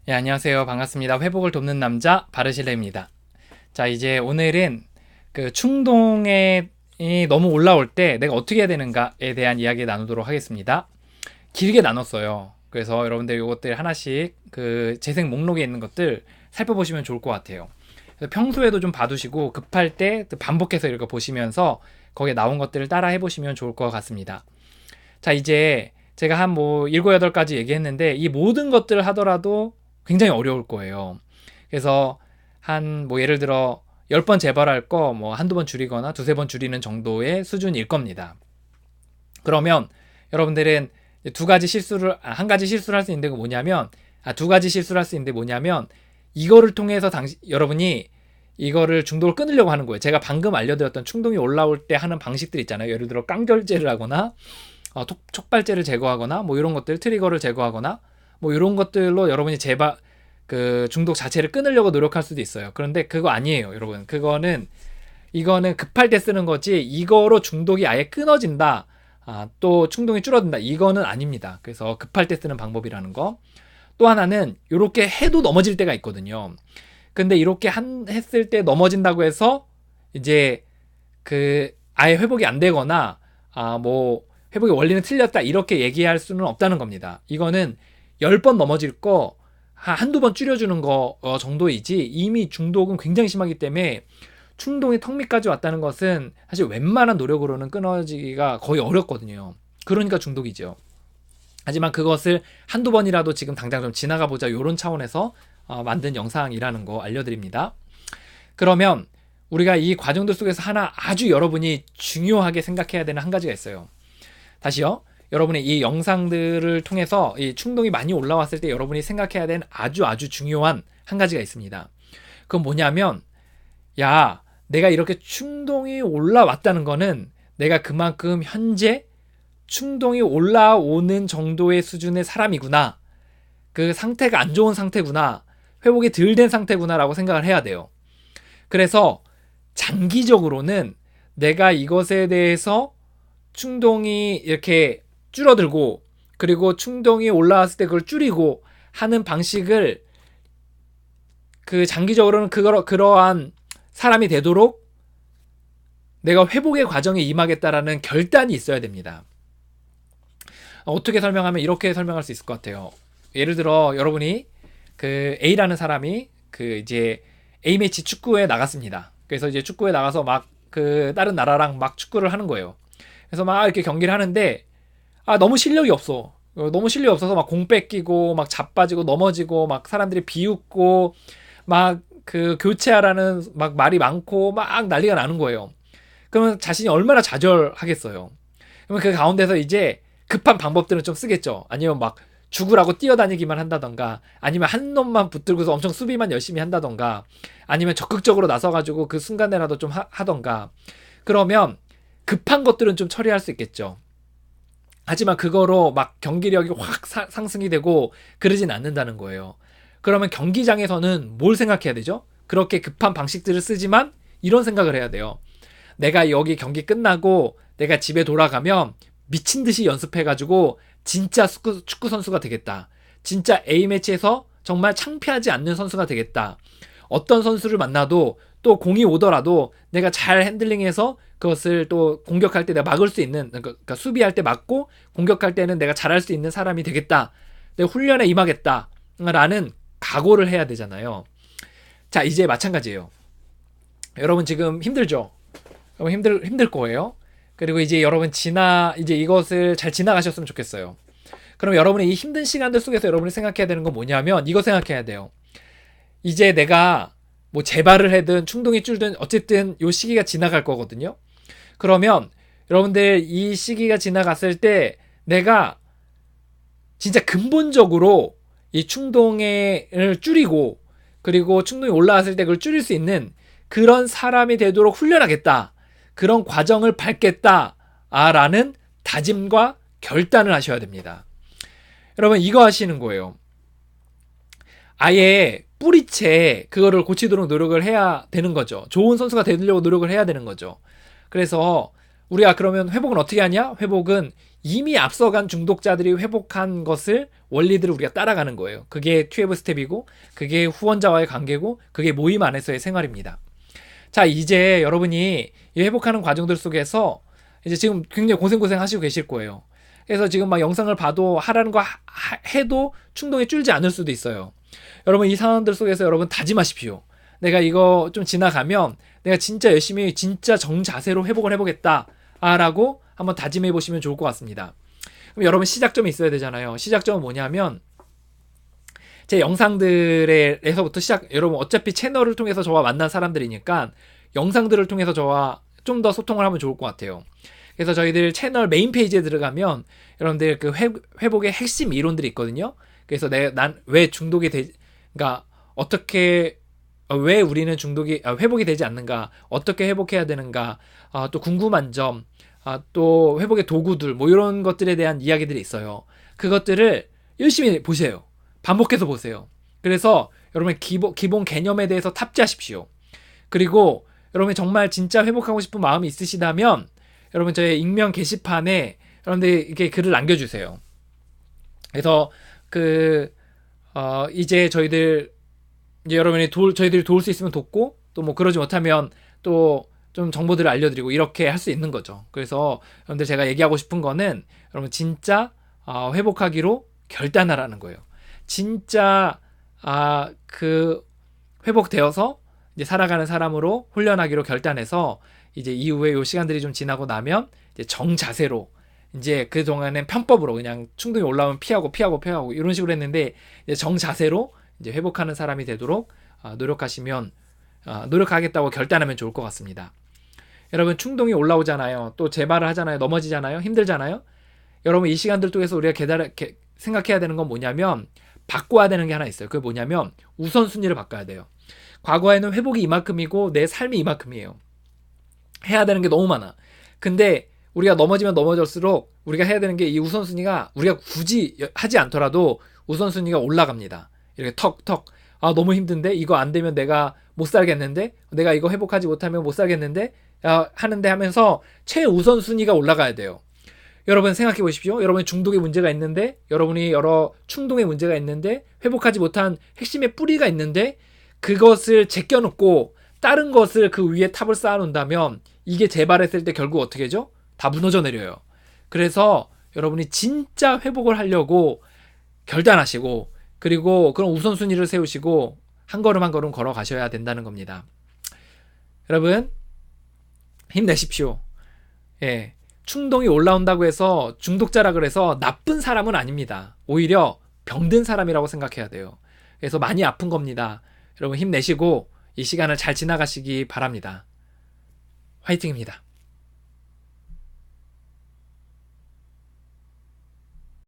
예, 안녕하세요. 반갑습니다. 회복을 돕는 남자 바르실레입니다. 자, 이제 오늘은 그 충동이 너무 올라올 때 내가 어떻게 해야 되는가에 대한 이야기 나누도록 하겠습니다. 길게 나눴어요. 그래서 여러분들 이것들 하나씩 그 재생 목록에 있는 것들 살펴보시면 좋을 것 같아요. 그래서 평소에도 좀 봐두시고 급할 때 반복해서 이렇게 보시면서 거기에 나온 것들을 따라 해보시면 좋을 것 같습니다. 자, 이제 제가 한 뭐 7, 8가지 얘기했는데 이 모든 것들을 하더라도 굉장히 어려울 거예요. 그래서 한 뭐 예를 들어 10번 재발할 거 뭐 한두 번 줄이거나 두세 번 줄이는 정도의 수준일 겁니다. 그러면 여러분들은 한 가지 실수를 할 수 있는데 뭐냐면, 두 가지 실수를 할 수 있는데 뭐냐면, 이거를 통해서 여러분이 이거를 중독을 끊으려고 하는 거예요. 제가 방금 알려드렸던 충동이 올라올 때 하는 방식들 있잖아요. 예를 들어 깡절제를 하거나, 촉발제를 제거하거나, 뭐 이런 것들, 트리거를 제거하거나, 뭐 이런 것들로 여러분이 그 중독 자체를 끊으려고 노력할 수도 있어요. 그런데 그거 아니에요, 여러분. 이거는 급할 때 쓰는 거지, 이거로 중독이 아예 끊어진다, 또 충동이 줄어든다, 이거는 아닙니다. 그래서 급할 때 쓰는 방법이라는 거. 또 하나는 이렇게 해도 넘어질 때가 있거든요. 근데 이렇게 했을 때 넘어진다고 해서 이제 그 아예 회복이 안 되거나 뭐 회복의 원리는 틀렸다 이렇게 얘기할 수는 없다는 겁니다. 이거는 10번 넘어질 거 한두 번 줄여주는 거 정도이지, 이미 중독은 굉장히 심하기 때문에 충동이 턱 밑까지 왔다는 것은 사실 웬만한 노력으로는 끊어지기가 거의 어렵거든요. 그러니까 중독이죠. 하지만 그것을 한두 번이라도 지금 당장 좀 지나가 보자, 이런 차원에서 만든 영상이라는 거 알려드립니다. 그러면 우리가 이 과정들 속에서 하나 아주 여러분이 중요하게 생각해야 되는 한 가지가 있어요. 다시요. 여러분이 이 영상들을 통해서 이 충동이 많이 올라왔을 때 여러분이 생각해야 되는 아주 중요한 한 가지가 있습니다. 그건 뭐냐면, 야, 내가 이렇게 충동이 올라왔다는 거는 내가 그만큼 현재 충동이 올라오는 정도의 수준의 사람이구나, 그 상태가 안 좋은 상태구나, 회복이 덜 된 상태구나 라고 생각을 해야 돼요. 그래서 장기적으로는 내가 이것에 대해서 충동이 이렇게 줄어들고, 그리고 충동이 올라왔을 때 그걸 줄이고 하는 방식을, 그 장기적으로는 그러한 사람이 되도록 내가 회복의 과정에 임하겠다라는 결단이 있어야 됩니다. 어떻게 설명하면 이렇게 설명할 수 있을 것 같아요. 예를 들어 여러분이 그 A라는 사람이 그 이제 A매치 축구에 나갔습니다. 그래서 이제 축구에 나가서 막 그 다른 나라랑 막 축구를 하는 거예요. 그래서 막 이렇게 경기를 하는데 너무 실력이 없어. 너무 실력이 없어서 막 공 뺏기고 막 자빠지고 넘어지고 막 사람들이 비웃고 막 그 교체하라는 막 말이 많고 막 난리가 나는 거예요. 그러면 자신이 얼마나 좌절하겠어요. 그러면 그 가운데서 이제 급한 방법들은 좀 쓰겠죠. 아니면 막 죽으라고 뛰어다니기만 한다던가, 아니면 한 놈만 붙들고서 엄청 수비만 열심히 한다던가, 아니면 적극적으로 나서가지고 그 순간에라도 좀 하던가. 그러면 급한 것들은 좀 처리할 수 있겠죠. 하지만 그거로 막 경기력이 확 상승이 되고 그러진 않는다는 거예요. 그러면 경기장에서는 뭘 생각해야 되죠? 그렇게 급한 방식들을 쓰지만 이런 생각을 해야 돼요. 내가 여기 경기 끝나고 내가 집에 돌아가면 미친 듯이 연습해가지고 진짜 축구 선수가 되겠다. 진짜 A매치에서 정말 창피하지 않는 선수가 되겠다. 어떤 선수를 만나도 또 공이 오더라도 내가 잘 핸들링해서 그것을 또 공격할 때 내가 막을 수 있는, 그러니까 수비할 때 막고 공격할 때는 내가 잘할 수 있는 사람이 되겠다. 내가 훈련에 임하겠다 라는 각오를 해야 되잖아요. 자, 이제 마찬가지예요. 여러분 지금 힘들죠? 여러분 힘들 거예요. 그리고 이제 여러분 이제 이것을 잘 지나가셨으면 좋겠어요. 그럼 여러분의 이 힘든 시간들 속에서 여러분이 생각해야 되는 건 뭐냐면, 이거 생각해야 돼요. 이제 내가 뭐 재발을 하든 충동이 줄든 어쨌든 이 시기가 지나갈 거거든요. 그러면 여러분들 이 시기가 지나갔을 때 내가 진짜 근본적으로 이 충동을 줄이고, 그리고 충동이 올라왔을 때 그걸 줄일 수 있는 그런 사람이 되도록 훈련하겠다, 그런 과정을 밟겠다라는 다짐과 결단을 하셔야 됩니다. 여러분 이거 하시는 거예요. 아예 뿌리채 그거를 고치도록 노력을 해야 되는 거죠. 좋은 선수가 되려고 노력을 해야 되는 거죠. 그래서 우리가 그러면 회복은 어떻게 하냐? 회복은 이미 앞서간 중독자들이 회복한 것을 원리들을 우리가 따라가는 거예요. 그게 12 스텝이고 그게 후원자와의 관계고 그게 모임 안에서의 생활입니다. 자, 이제 여러분이 이 회복하는 과정들 속에서 이제 지금 굉장히 고생 하시고 계실 거예요. 그래서 지금 막 영상을 봐도 하라는 거 해도 충동이 줄지 않을 수도 있어요. 여러분 이 상황들 속에서 여러분 다짐하십시오. 내가 이거 좀 지나가면 내가 진짜 열심히 진짜 정자세로 회복을 해보겠다 라고 한번 다짐해 보시면 좋을 것 같습니다. 그럼 여러분 시작점이 있어야 되잖아요. 시작점은 뭐냐면 제 영상들에서부터 여러분 어차피 채널을 통해서 저와 만난 사람들이니까 영상들을 통해서 저와 좀 더 소통을 하면 좋을 것 같아요. 그래서 저희들 채널 메인 페이지에 들어가면 여러분들 그 회복의 핵심 이론들이 있거든요. 그래서 난 왜 중독이 그러니까 어떻게 왜 우리는 회복이 되지 않는가, 어떻게 회복해야 되는가, 또 궁금한 점, 또 회복의 도구들 뭐 이런 것들에 대한 이야기들이 있어요. 그것들을 열심히 보세요. 반복해서 보세요. 그래서 여러분 기본 개념에 대해서 탑재하십시오. 그리고 여러분이 정말 진짜 회복하고 싶은 마음이 있으시다면 여러분 저희 익명 게시판에 여러분들 이렇게 글을 남겨주세요. 그래서 이제 저희들 이제 여러분이 저희들이 도울 수 있으면 돕고 또 뭐 그러지 못하면 또 좀 정보들을 알려드리고 이렇게 할 수 있는 거죠. 그래서 여러분들 제가 얘기하고 싶은 거는 여러분 진짜 회복하기로 결단하라는 거예요. 진짜 회복되어서 이제 살아가는 사람으로 훈련하기로 결단해서 이제 이후에 요 시간들이 좀 지나고 나면 이제 정자세로 이제 그 동안엔 편법으로 그냥 충동이 올라오면 피하고 이런 식으로 했는데 이제 정자세로 이제 회복하는 사람이 되도록 노력하겠다고 결단하면 좋을 것 같습니다. 여러분 충동이 올라오잖아요. 또 재발을 하잖아요. 넘어지잖아요. 힘들잖아요. 여러분 이 시간들 통해서 우리가 생각해야 되는 건 뭐냐면 바꿔야 되는 게 하나 있어요. 그게 뭐냐면 우선순위를 바꿔야 돼요. 과거에는 회복이 이만큼이고 내 삶이 이만큼이에요. 해야 되는 게 너무 많아. 근데 우리가 넘어지면 넘어질수록 우리가 해야 되는 게 이 우선순위가 우리가 굳이 하지 않더라도 우선순위가 올라갑니다. 이렇게 턱 너무 힘든데 이거 안 되면 내가 못 살겠는데 내가 이거 회복하지 못하면 못 살겠는데 하는데 하면서 최우선순위가 올라가야 돼요. 여러분 생각해 보십시오. 여러분이 중독의 문제가 있는데 여러분이 여러 충동의 문제가 있는데 회복하지 못한 핵심의 뿌리가 있는데 그것을 제껴놓고 다른 것을 그 위에 탑을 쌓아놓는다면 이게 재발했을 때 결국 어떻게 되죠? 다 무너져 내려요. 그래서 여러분이 진짜 회복을 하려고 결단하시고 그리고 그런 우선순위를 세우시고 한 걸음 한 걸음 걸어가셔야 된다는 겁니다. 여러분 힘내십시오. 예, 충동이 올라온다고 해서 중독자라 그래서 나쁜 사람은 아닙니다. 오히려 병든 사람이라고 생각해야 돼요. 그래서 많이 아픈 겁니다. 여러분 힘내시고 이 시간을 잘 지나가시기 바랍니다. 화이팅입니다.